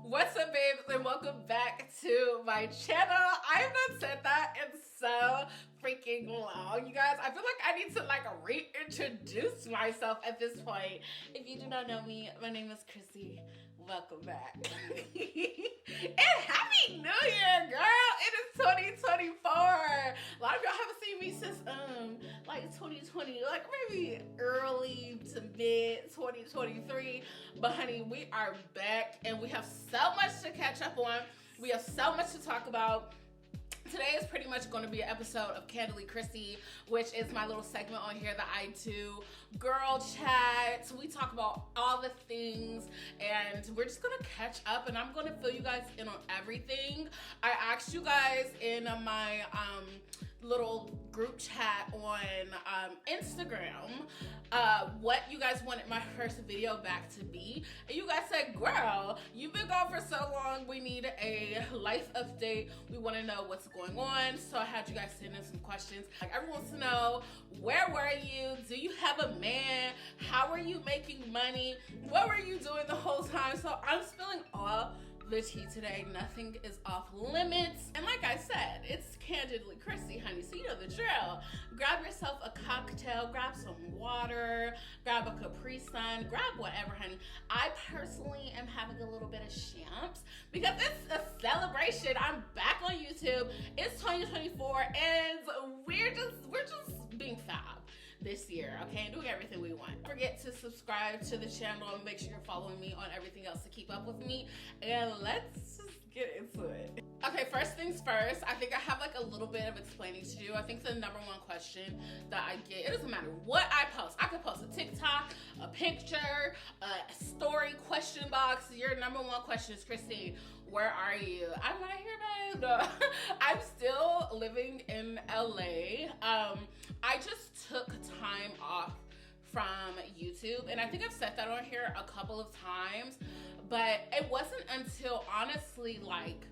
What's up, babes, and welcome back to my channel. I have not said that in so freaking long, you guys. I feel like I need to reintroduce myself at this point. If you do not know me, my name is Chrissy. Welcome back. And Happy New Year, girl! It is 2024. A lot of y'all haven't seen me since 2020, like maybe early to mid 2023. But honey, we are back and we have so much to catch up on. We have so much to talk about. Today is pretty much going to be an episode of Candidly Chrissy, which is my little segment on here that I do. Girl chat. We talk about all the things and we're just going to catch up and I'm going to fill you guys in on everything. I asked you guys in my little group chat on Instagram what you guys wanted my first video back to be, and you guys said, girl, you've been gone for so long, we need a life update, we want to know what's going on. So I had you guys send in some questions. Like, everyone wants to know, where were you? Do you have a man? How are you making money? What were you doing the whole time? So I'm spilling all the tea today. Nothing is off limits. And like I said, it's Candidly Chrissy, honey. So you know the drill. Grab yourself a cocktail, grab some water, grab a Capri Sun, grab whatever, honey. I personally am having a little bit of champs because it's a celebration. I'm back on YouTube. It's 2024 and we're just being fab this year, okay, and doing everything we want. Don't forget to subscribe to the channel and make sure you're following me on everything else to keep up with me, and let's just get into it. Okay, first things first, I think I have like a little bit of explaining to do. I think the number one question that I get, it doesn't matter what I post. I could post a TikTok, a picture, a story, question box. Your number one question is, Chrissy, where are you? I'm right here, babe. No. I'm still living in LA. I just took time off from YouTube, and I think I've said that on here a couple of times, but it wasn't until honestly like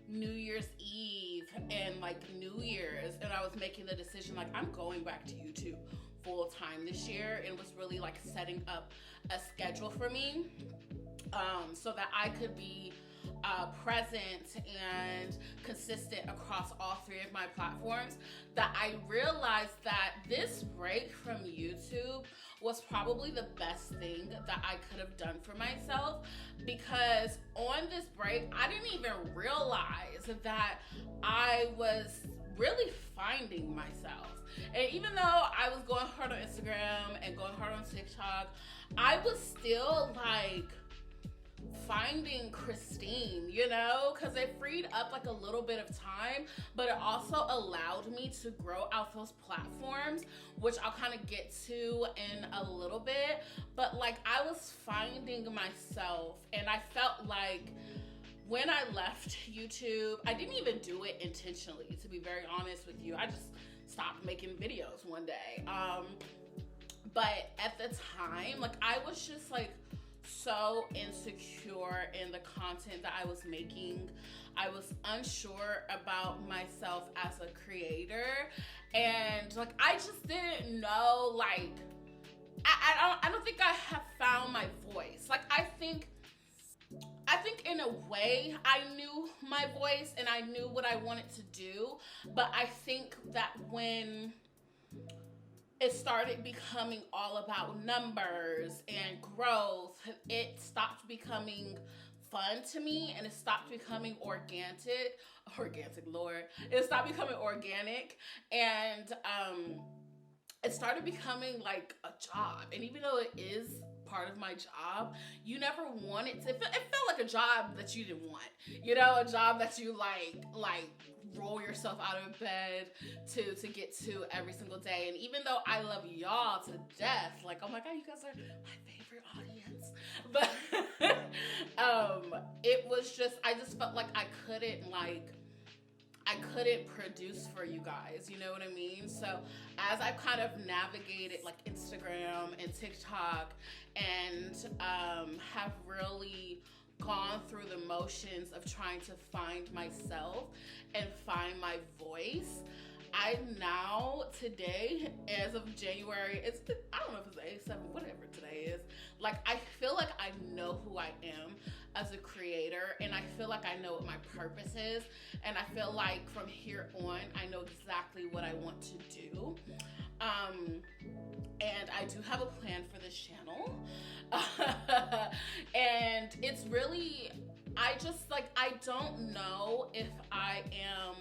New Year's Eve and like New Year's, and I was making the decision like I'm going back to YouTube full time this year, and was really like setting up a schedule for me so that I could be present and consistent across all three of my platforms, that I realized that this break from YouTube was probably the best thing that I could have done for myself, because on this break I didn't even realize that I was really finding myself. And even though I was going hard on Instagram and going hard on TikTok, I was still like finding Christine, you know, because it freed up like a little bit of time, but it also allowed me to grow out those platforms, which I'll kind of get to in a little bit. But like, I was finding myself, and I felt like when I left YouTube, I didn't even do it intentionally, to be very honest with you. I just stopped making videos one day. But at the time, like, I was just like so insecure in the content that I was making. I was unsure about myself as a creator, and like I just didn't know, like I don't think I have found my voice. Like I think in a way I knew my voice and I knew what I wanted to do, but I think that when it started becoming all about numbers and growth, it stopped becoming fun to me, and it stopped becoming organic, Lord. It stopped becoming organic, and it started becoming like a job. And even though it is part of my job, you never wanted to, it felt like a job that you didn't want, you know, a job that you like roll yourself out of bed to get to every single day. And even though I love y'all to death, like, oh my god, you guys are my favorite audience, but it was just, I just felt like I couldn't produce for you guys, you know what I mean? So as I've kind of navigated like Instagram and TikTok and have really gone through the motions of trying to find myself and find my voice, I now, today, as of January, I don't know if it's 87, whatever today is, like, I feel like I know who I am. as a creator, and I feel like I know what my purpose is, and I feel like from here on I know exactly what I want to do. And I do have a plan for this channel. And it's really, I just like, I don't know if I am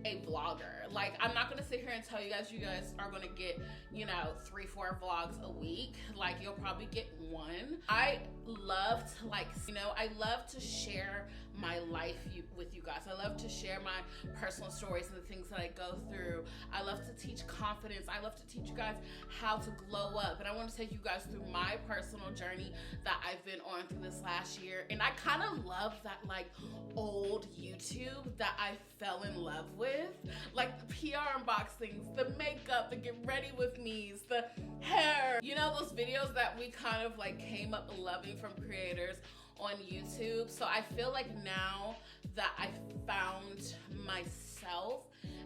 a vlogger. Like, I'm not gonna sit here and tell you guys are gonna get, you know, 3-4 vlogs a week. Like, you'll probably get one. I love to, like, you know, I love to share my life with you guys. I love to share my personal stories and the things that I go through. I love to teach confidence. I love to teach you guys how to glow up. And I want to take you guys through my personal journey that I've been on through this last year. And I kind of love that, like, old YouTube that I fell in love with. Like the PR unboxings, the makeup, the get ready with me's, the hair. You know, those videos that we kind of like came up loving from creators on YouTube. So I feel like now that I found myself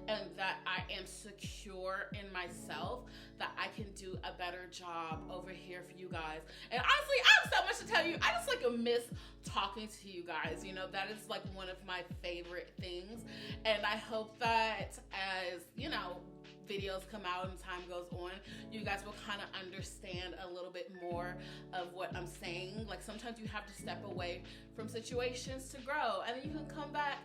and that I am secure in myself, that I can do a better job over here for you guys. And honestly, I have so much to tell you. I just like miss talking to you guys. You know, that is like one of my favorite things. And I hope that as, you know, videos come out and time goes on, you guys will kind of understand a little bit more of what I'm saying. Like, sometimes you have to step away from situations to grow, and then you can come back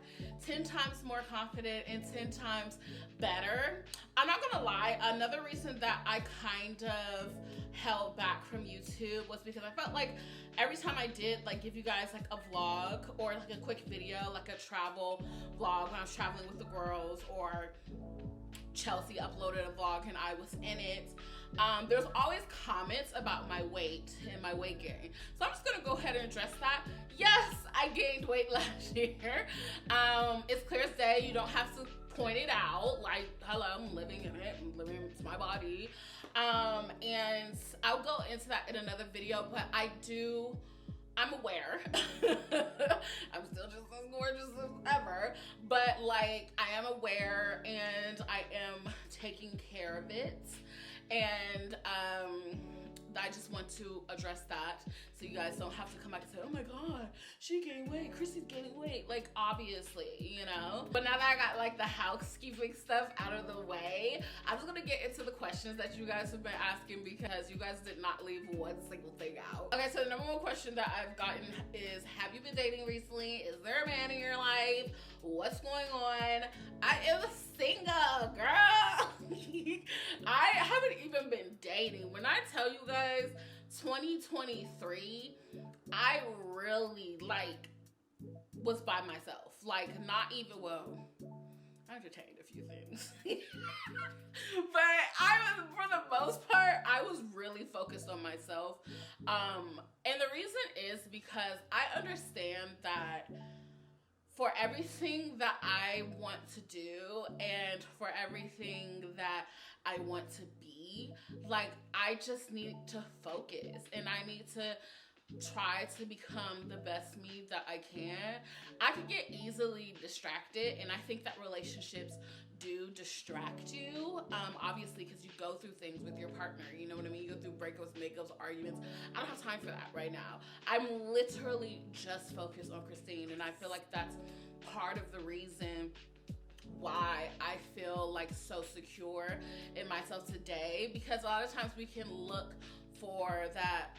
10 times more confident and 10 times better. I'm not gonna lie, another reason that I kind of held back from YouTube was because I felt like every time I did like give you guys like a vlog or like a quick video, like a travel vlog when I was traveling with the girls, or Chelsea uploaded a vlog and I was in it, there's always comments about my weight and my weight gain. So I'm just gonna go ahead and address that. Yes, I gained weight last year. It's clear as day. You don't have to point it out. Like, hello, I'm living in it. I'm living in my body. And I'll go into that in another video, but I'm aware. I'm still just as gorgeous as ever, but like, I am aware and I am taking care of it. And I just want to address that so you guys don't have to come back and say, oh my God, she gained weight, Chrissy's gaining weight. Like, obviously, you know. But now that I got like the housekeeping stuff out of the way, I'm just gonna get into the questions that you guys have been asking, because you guys did not leave one single thing out. Okay, so the number one question that I've gotten is, have you been dating recently? Is there a man in your life? What's going on? I am single, girl. I haven't even been dating. When I tell you guys, 2023, I really like was by myself. Like, not even, well, I entertained a few things. But I was, for the most part, I was really focused on myself. And the reason is because I understand that for everything that I want to do and for everything that I want to be, like, I just need to focus and I need to try to become the best me that I can. I can get easily distracted, and I think that relationships do distract you, obviously, because you go through things with your partner, you know what I mean? You go through breakups, makeups, arguments. I don't have time for that right now. I'm literally just focused on Christine, and I feel like that's part of the reason why I feel like so secure in myself today, because a lot of times we can look for that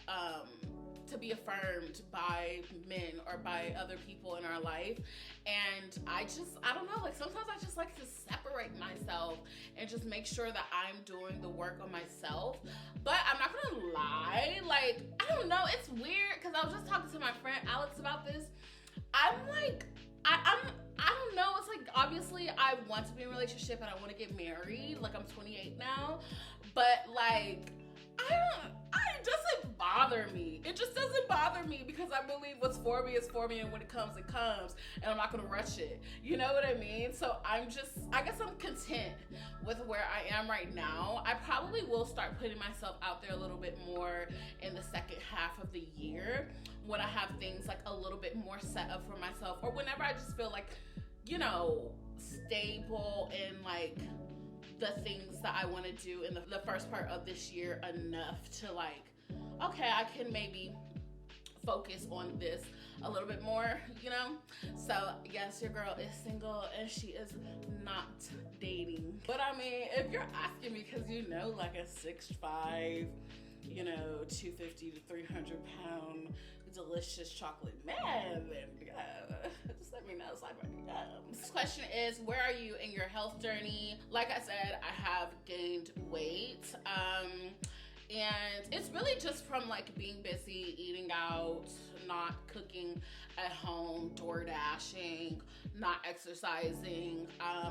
to be affirmed by men or by other people in our life, and I don't know, like, sometimes I just like to separate myself and just make sure that I'm doing the work on myself. But I'm not gonna lie, like, I don't know, it's weird, because I was just talking to my friend Alex about this. I'm like, I don't know, it's like, obviously I want to be in a relationship and I want to get married, like, I'm 28 now, but like, it doesn't bother me. It just doesn't bother me, because I believe what's for me is for me, and when it comes, and I'm not gonna rush it. You know what I mean? So I guess I'm content with where I am right now. I probably will start putting myself out there a little bit more in the second half of the year, when I have things like a little bit more set up for myself, or whenever I just feel like, you know, stable in like the things that I want to do in the first part of this year enough to like, okay, I can maybe focus on this a little bit more, you know? So yes, your girl is single and she is not dating. But I mean, if you're asking me because you know, like a 6'5", you know, 250 to 300 pound delicious chocolate man, then just let me know. Slide my DMs. This question is, where are you in your health journey? Like I said, I have gained weight. And it's really just from like being busy, eating out, not cooking at home, door dashing, not exercising.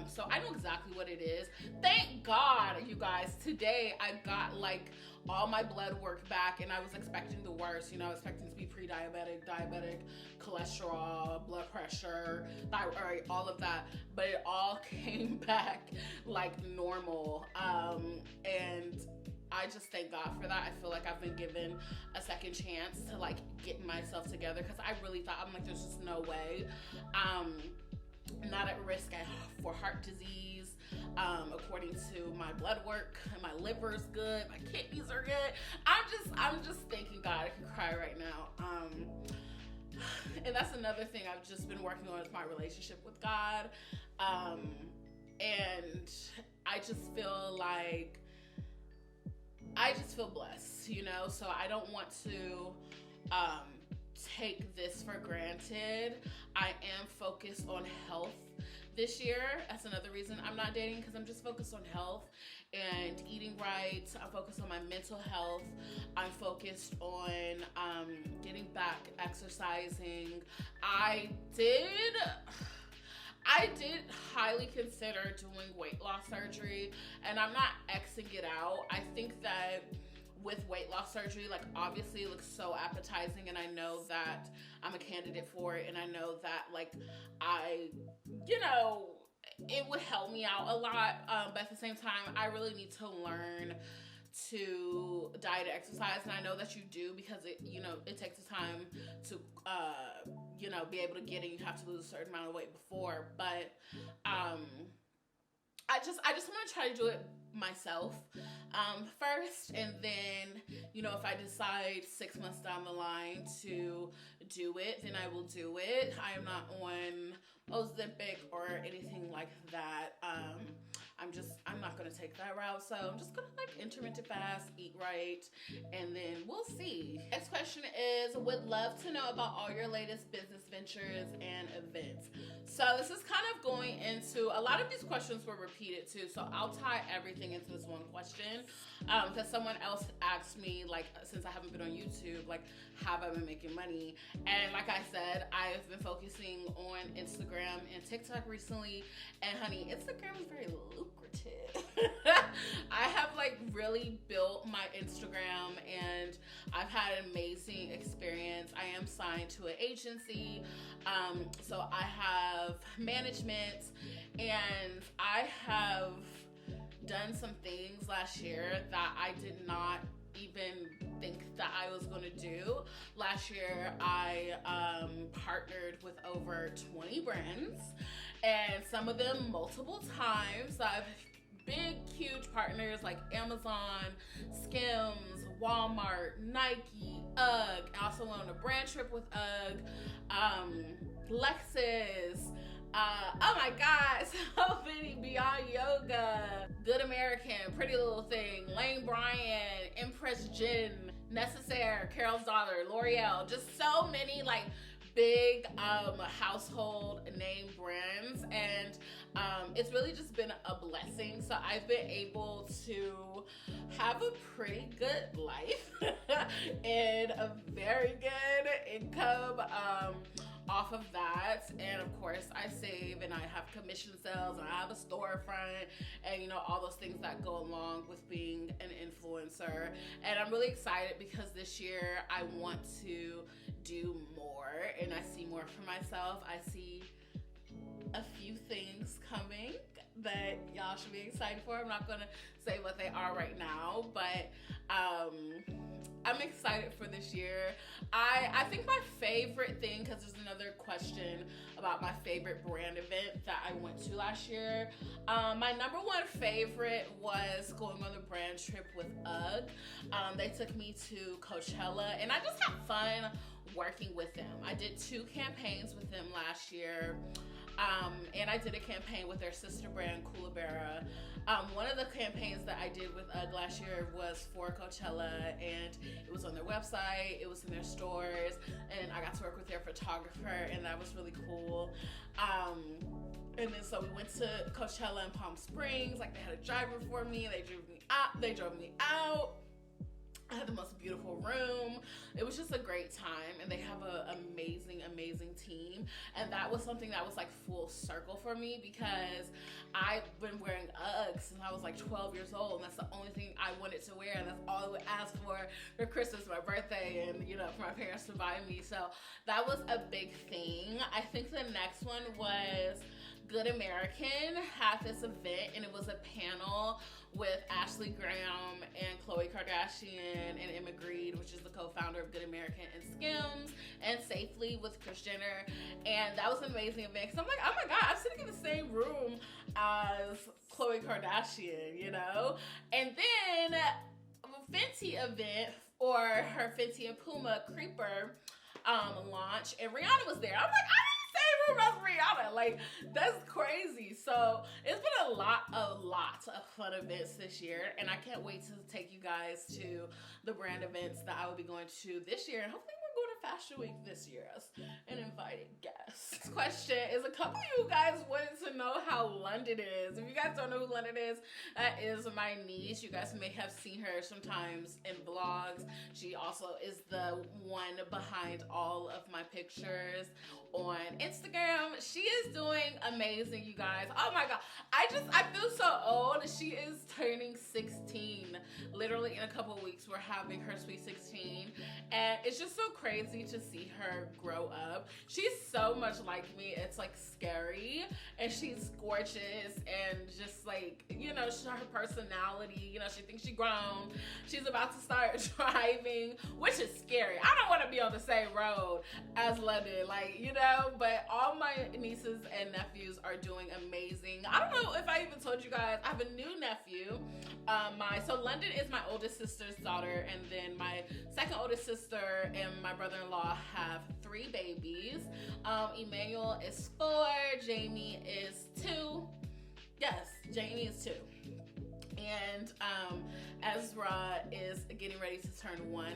So I know exactly what it is. Thank God, you guys, today I got like all my blood work back, and I was expecting the worst, you know, expecting to be pre-diabetic, diabetic, cholesterol, blood pressure, thyroid, all of that, but it all came back like normal. And I just thank God for that. I feel like I've been given a second chance to like get myself together, because I really thought, I'm like, there's just no way. I'm not at risk for heart disease. According to my blood work, my liver's good, my kidneys are good. I'm just thanking God. I can cry right now. And that's another thing I've just been working on, is my relationship with God. And I just feel like, I just feel blessed, you know? So I don't want to take this for granted. I am focused on health this year. That's another reason I'm not dating, because I'm just focused on health and eating right. I'm focused on my mental health. I'm focused on getting back exercising. I did highly consider doing weight loss surgery, and I'm not Xing it out. I think that with weight loss surgery, like obviously it looks so appetizing, and I know that I'm a candidate for it, and I know that like you know, it would help me out a lot, but at the same time, I really need to learn to diet and exercise, and I know that you do, because it, you know, it takes time to you know, be able to get it. You have to lose a certain amount of weight before, but I just want to try to do it myself first, and then, you know, if I decide 6 months down the line to do it, then I will do it. I am not on Ozempic or anything like that. I'm not gonna take that route, so I'm just gonna like intermittent fast, eat right, and then we'll see. Next question is, would love to know about all your latest business ventures and events. So this is kind of going into, a lot of these questions were repeated too, so I'll tie everything into this one question, because someone else asked me, like, since I haven't been on YouTube, like, have I been making money? And like I said, I've been focusing on Instagram and TikTok recently, and honey, Instagram is very lucrative. I have like really built my Instagram, and I've had an amazing experience. I am signed to an agency, so I have management, and I have done some things last year that I did not even think that I was going to do. Last year, I partnered with over 20 brands, and some of them multiple times. So I've big, huge partners like Amazon, Skims, Walmart, Nike, UGG. I also went on a brand trip with UGG, Lexus, oh my God, so many, Beyond Yoga, Good American, Pretty Little Thing, Lane Bryant, Impress Gin, Necessaire, Carol's Daughter, L'Oreal, just so many like big household name brands, and it's really just been a blessing. So I've been able to have a pretty good life and a very good income off of that. And of course I save, and I have commission sales, and I have a storefront, and you know, all those things that go along with being an influencer. And I'm really excited because this year I want to do more, and I see more for myself. I see a few things coming that y'all should be excited for. I'm not gonna say what they are right now, but I'm excited for this year. I think my favorite thing, because there's another question about my favorite brand event that I went to last year. My number one favorite was going on the brand trip with UGG. They took me to Coachella, and I just had fun working with them. I did 2 campaigns with them last year. And I did a campaign with their sister brand, Coolabera. One of the campaigns that I did with UGG last year was for Coachella, and it was on their website, it was in their stores, and I got to work with their photographer, and that was really cool. And then so we went to Coachella in Palm Springs. Like, they had a driver for me, they drove me out. I had the most beautiful room. It was just a great time, and they have an amazing team. And that was something that was like full circle for me, because I've been wearing UGG since I was like 12 years old, and that's the only thing I wanted to wear, and that's all I would ask for Christmas, my birthday, and for my parents to buy me. So that was a big thing. I think the next one was Good American had this event, and it was a panel with Ashley Graham and Khloe Kardashian and Emma Grede, which is the co-founder of Good American and Skims, and Safely with Kris Jenner. And that was an amazing event, because I'm like, oh my God, I'm sitting in the same room as Khloe Kardashian, And then a Fenty event, or her Fenty and Puma Creeper launch, and Rihanna was there. I'm like, same room as Rihanna. Like, that's crazy. So it's been a lot of fun events this year, and I can't wait to take you guys to the brand events that I will be going to this year, and hopefully we're going to Fashion Week this year as an invited guest. This question is, a couple of you guys wanted to know how London is. If you guys don't know who London is, that is my niece. You guys may have seen her sometimes in vlogs. She also is the one behind all of my pictures on Instagram. She is doing amazing, you guys. Oh my God. I feel so old. She is turning 16. Literally in a couple of weeks, we're having her sweet 16. And it's just so crazy to see her grow up. She's so much like me. It's like scary. And she's gorgeous, and just like, her personality, she thinks she's grown. She's about to start driving, which is scary. I don't want to be on the same road as London, but all my nieces and nephews are doing amazing. I don't know if I even told you guys, I have a new nephew. So London is my oldest sister's daughter, and then my second oldest sister and my brother-in-law have 3 babies. Emmanuel is 4, Jamie is 2. Yes, Jamie is 2. And Ezra is getting ready to turn 1.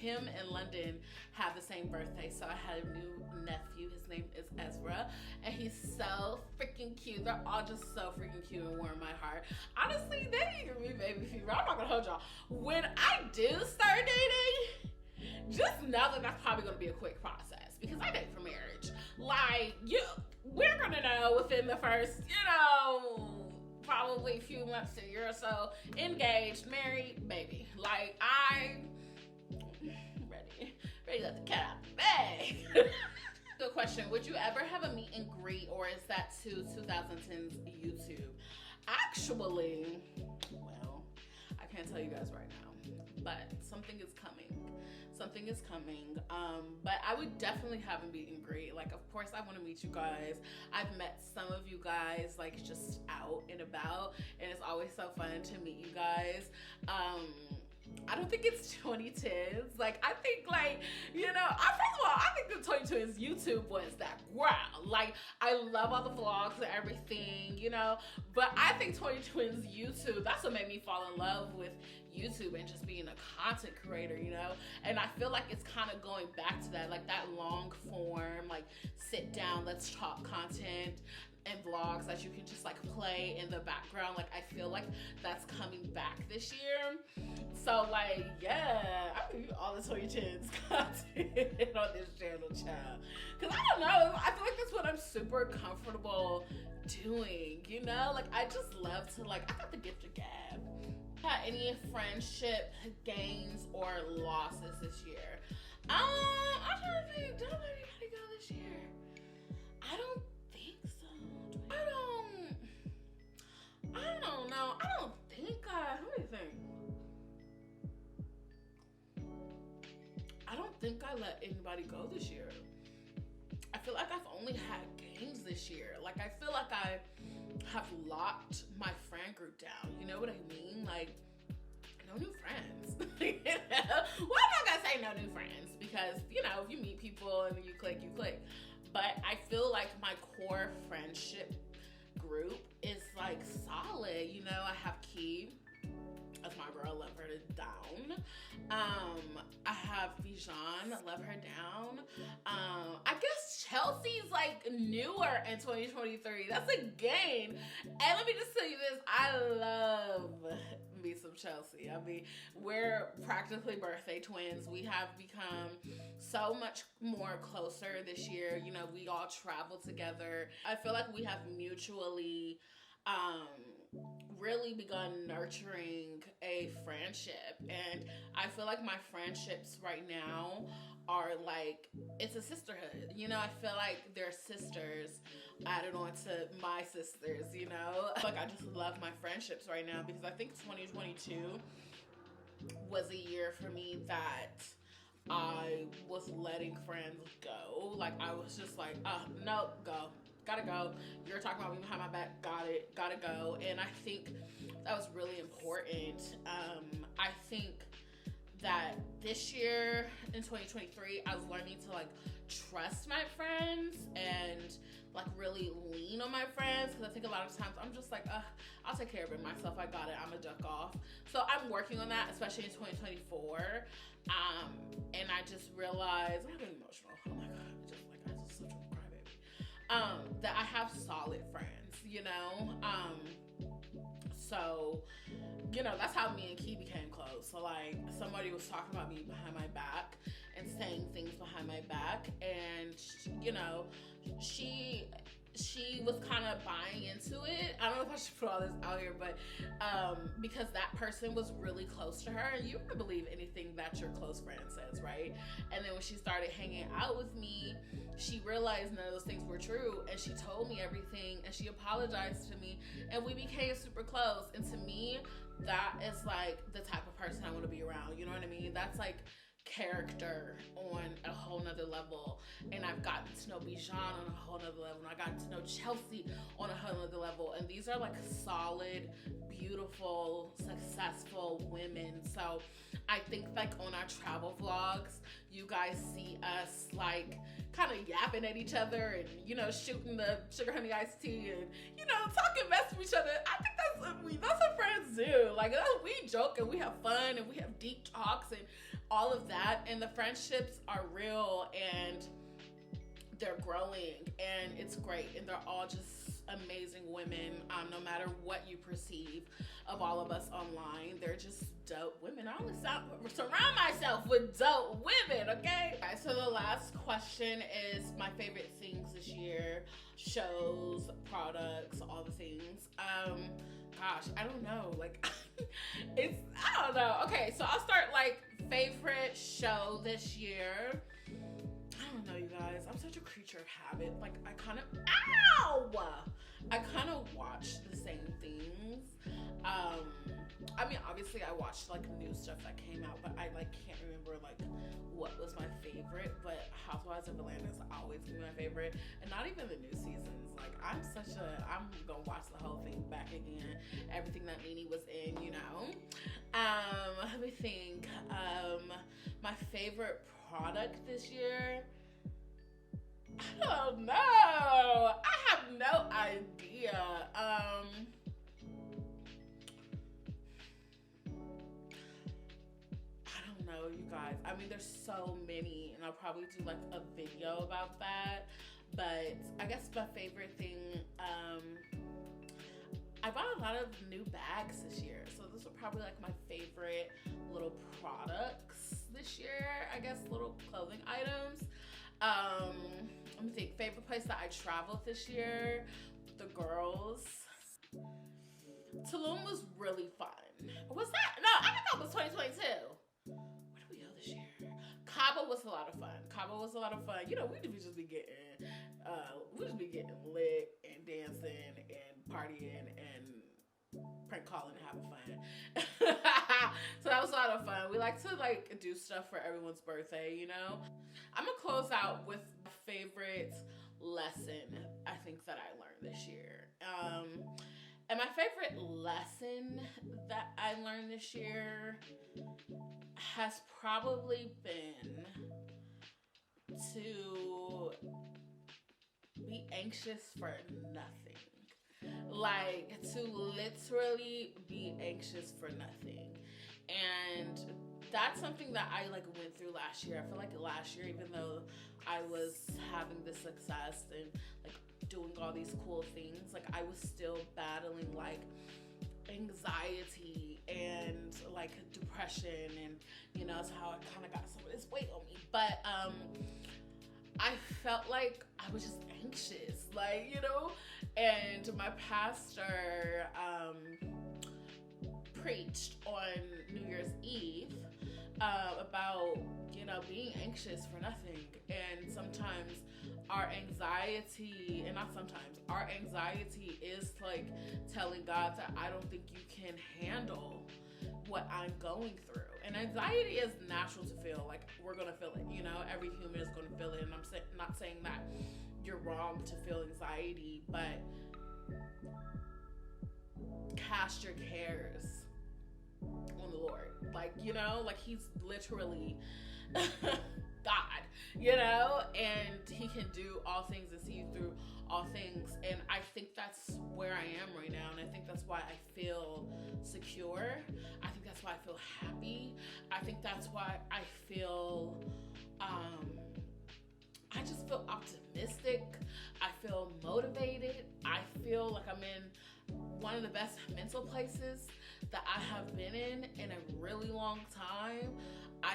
Him and London have the same birthday, so I had a new nephew. His name is Ezra, and he's so freaking cute. They're all just so freaking cute and warm my heart. Honestly, they didn't give me baby fever. I'm not gonna hold y'all. When I do start dating, just know that that's probably gonna be a quick process, because I date for marriage. Like, we're gonna know within the first, probably a few months to a year or so, engaged, married, baby. Like, I'm ready to let the cat out the bag. Good question. Would you ever have a meet and greet, or is that to 2010's YouTube? Actually, well, I can't tell you guys right now, but something is coming. Something is coming. But I would definitely have a meet and greet. Like, of course, I want to meet you guys. I've met some of you guys, like, just out and about, and it's always so fun to meet you guys. I don't think it's 2010s. Like, I think, like, first of all, I think the 2010s YouTube was that ground. Like, I love all the vlogs and everything, but I think 2010s YouTube, that's what made me fall in love with YouTube and just being a content creator, and I feel like it's kind of going back to that, like that long form, like sit down, let's talk content and vlogs that you can just like play in the background. Like, I feel like that's coming back this year. So like, yeah, I can do all the 2010s content on this channel, child. Cause I don't know, I feel like that's what I'm super comfortable doing, Like, I just love to, like, I got the gift of gab. Had any friendship gains or losses this year? I'm trying to think, did anybody go this year? I don't think so. I don't know. I don't think let me think. I don't think I let anybody go this year. I feel like I've only had gains this year. Like, I feel like I have locked my friend group down. You know what I mean? Like, no new friends. Well, I'm not gonna say no new friends because, you know, if you meet people and you click, you click. But I feel like my core friendship group is like solid. You know, I have Key. That's my girl, love her to down. I have Bijan, love her down. I guess Chelsea's like newer in 2023. That's a gain. And let me just tell you this, I love me some Chelsea. I mean, we're practically birthday twins. We have become so much more closer this year. You know, we all travel together. I feel like we have mutually really begun nurturing a friendship, and I feel like my friendships right now are like, it's a sisterhood, you know. I feel like they're sisters added on to my sisters, you know. Like, I just love my friendships right now because I think 2022 was a year for me that I was letting friends go. Like, I was just like, no, go. Gotta go. You're talking about me behind my back. Got it. Gotta go. And I think that was really important. I think that this year in 2023, I was learning to like trust my friends and like really lean on my friends, because I think a lot of times I'm just like, I'll take care of it myself. I got it. I'm a duck off. So I'm working on that, especially in 2024. And I just realized, I'm getting emotional. Oh my God. I just such a crybaby. That I have solid friends, you know? So, you know, that's how me and Key became close. So, like, somebody was talking about me behind my back and saying things behind my back. And, you know, she was kind of buying into it. I don't know if I should put all this out here, but because that person was really close to her, and you wouldn't believe anything that your close friend says, right? And then when she started hanging out with me, she realized none of those things were true, and she told me everything, and she apologized to me, and we became super close. And to me, that is like the type of person I want to be around. You know what I mean? That's like character on a whole nother level. And I've gotten to know Bijan on a whole nother level, and I got to know Chelsea on a whole nother level, and these are like solid, beautiful, successful women. So I think like on our travel vlogs, you guys see us like kind of yapping at each other and, you know, shooting the sugar honey iced tea and, you know, talking mess with each other. I think that's what friends do. Like, we joke and we have fun and we have deep talks and all of that, and the friendships are real and they're growing and it's great, and they're all just amazing women. No matter what you perceive of all of us online, they're just dope women. I always surround myself with dope women, okay? So the last question is my favorite things this year: shows, products, all the things. Gosh, I don't know. Like, I don't know. Okay, so I'll start like favorite show this year. I don't know, you guys. I'm such a creature of habit. Like, I kind of watch the same things. I mean, obviously I watched like new stuff that came out, but I like can't remember like what was my favorite. But Housewives of Atlanta is always gonna be my favorite, and not even the new seasons. Like, I'm gonna watch the whole thing back again. Everything that Nene was in, you know. Let me think. My favorite product this year, I don't know. I have no idea. I don't know, you guys. I mean, there's so many, and I'll probably do like a video about that. But I guess my favorite thing, I bought a lot of new bags this year. So those are probably like my favorite little products this year. I guess little clothing items. Let me think. Favorite place that I traveled this year, the girls. Tulum was really fun. Was that? No, I think that was 2022. Where did we go this year? Cabo was a lot of fun. You know, we just be getting lit and dancing and partying and prank calling and having fun. So that was a lot of fun. We like to like do stuff for everyone's birthday, you know. I'm gonna close out with my favorite lesson I think that I learned this year. And my favorite lesson that I learned this year has probably been to be anxious for nothing. Like, to literally be anxious for nothing. And that's something that I like went through last year. I feel like last year, even though I was having this success and like doing all these cool things, like I was still battling like anxiety and like depression, and you know, that's how I kind of got some of this weight on me. But I felt like I was just anxious, like, you know. And my pastor preached on New Year's Eve about, you know, being anxious for nothing. And sometimes our anxiety, and not sometimes, our anxiety is like telling God that I don't think you can handle what I'm going through. And anxiety is natural to feel. Like, we're gonna feel it, you know, every human is gonna feel it. And I'm not saying that you're wrong to feel anxiety, but cast your cares on the Lord. Like, you know, like he's literally God, you know, and he can do all things and see you through all things. And I think that's where I am right now. And I think that's why I feel secure. I think that's why I feel happy. I think that's why I feel, I just feel optimistic. I feel motivated. I feel like I'm in one of the best mental places that I have been in a really long time. I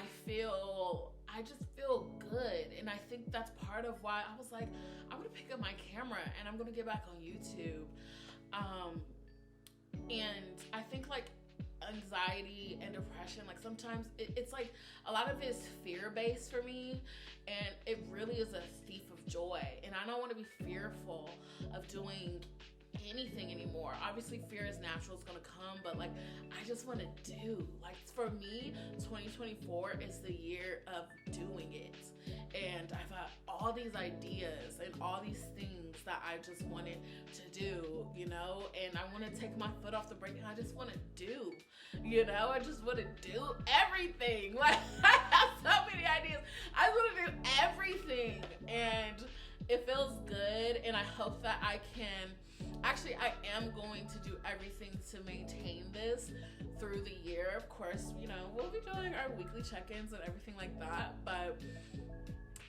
just feel good. And I think that's part of why I was like, I'm gonna pick up my camera and I'm gonna get back on YouTube. And I think like anxiety and depression, like sometimes it's like a lot of it is fear-based for me, and it really is a thief of joy. And I don't want to be fearful of doing anything anymore. Obviously fear is natural, it's gonna come, but like I just want to do, like, for me 2024 is the year of doing it. And I've got all these ideas and all these things that I just wanted to do, you know, and I want to take my foot off the brake, and I just want to do, you know, I just want to do everything. Like, I have so many ideas. I want to do everything, and it feels good. And I hope that I am going to do everything to maintain this through the year. Of course, you know, we'll be doing our weekly check-ins and everything like that, but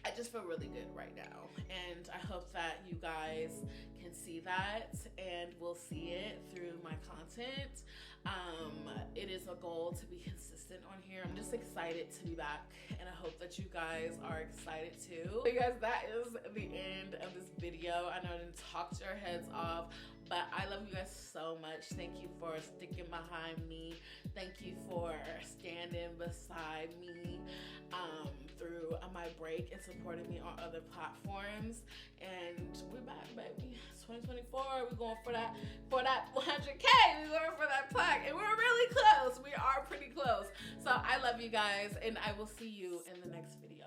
I just feel really good right now. And I hope that you guys can see that and will see it through my content. It is a goal to be consistent on here. I'm just excited to be back, and I hope that you guys are excited too. So you guys, that is the end of this video. I know I didn't talk your heads off, but I love you guys so much. Thank you for sticking behind me. Thank you for standing beside me through my break and supporting me on other platforms. And we're back, baby. It's 2024. We're going for that 100K. We're going for that plaque, and we're really close. We are pretty close. So I love you guys, and I will see you in the next video.